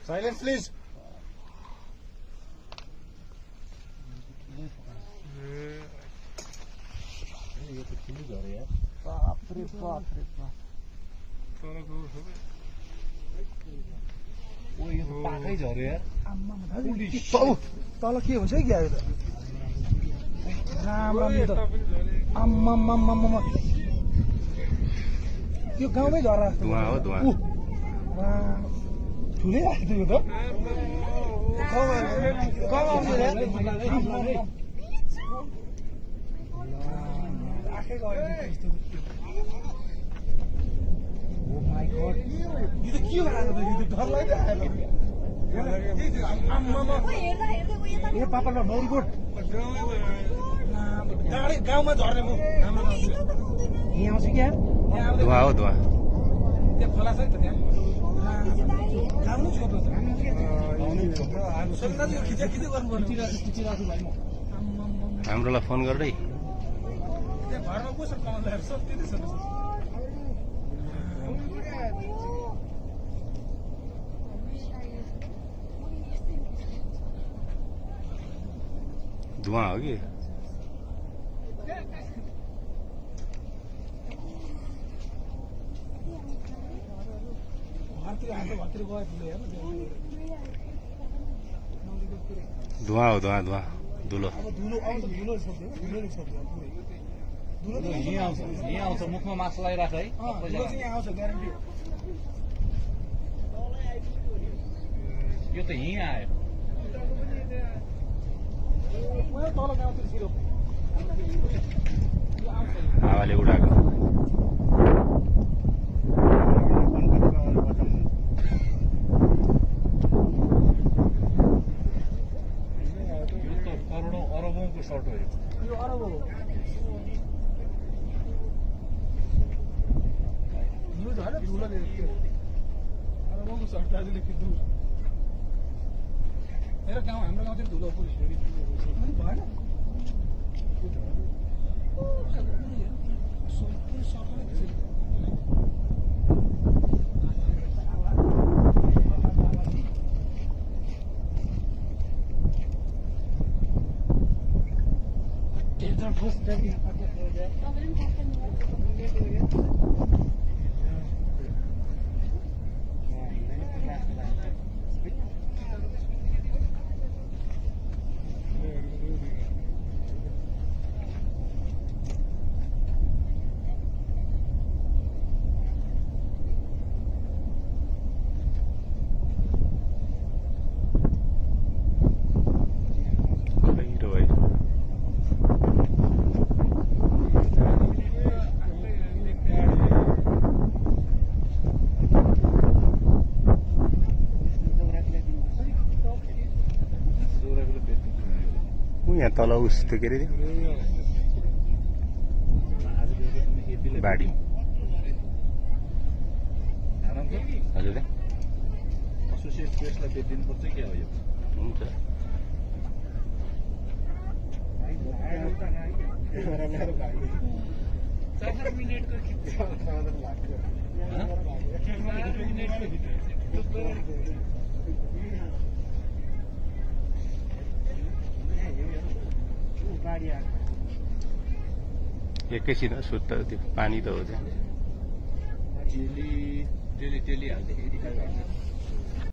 Silence, please. पाकै झऱ्यो यार तल के हुन्छ क्या राम्ररी त आम्माम्माम्माम्मा यो गाउँमै झरा धुवा हो धुवा ठुलै आएको थियो यो त आँखै गयो ओ माई गॉड यो त के भएको त यो त डर लागिरहेको आम्मामा ए पापा ल नौरकोट गाडी गाउँमा झर्ने म हाम्रो यहाँ आउँछु क्या धुवा हो धुवा त्यहाँ खोला छ नि त त्यहाँ गाउँ छोटो छ खिचा गर्नुपर्ने खिचिरहेको भाइ म हाम्रोलाई फोन गर्दै त्यहाँ घरमा कसो कमाउँदा सब त्यति छ धुवा हो कि धुवा हो धुवा धुवा धुलो यहाँ आउँछ मुखमा मास्क लगाइराख है यो त यहाँ आयो हावाले उडाएको करोडौं अरबौंको सर्ट हो यो अरब हो यो झन् ठुलो अरबौंको सर्ट दाजुले खिच्नु मेरो गाउँ हाम्रो गाउँ चाहिँ धुलो पुलिस भएन यहाँ तल उस त्यो के अरे बाढी हजुर एसोसिएट प्रेसलाई बेचिदिनुपर्छ क्या हो यो हुन्छ एकैछिन सुत्त त्यो पानी त हो त्यहाँ डेली हाल्दाखेरि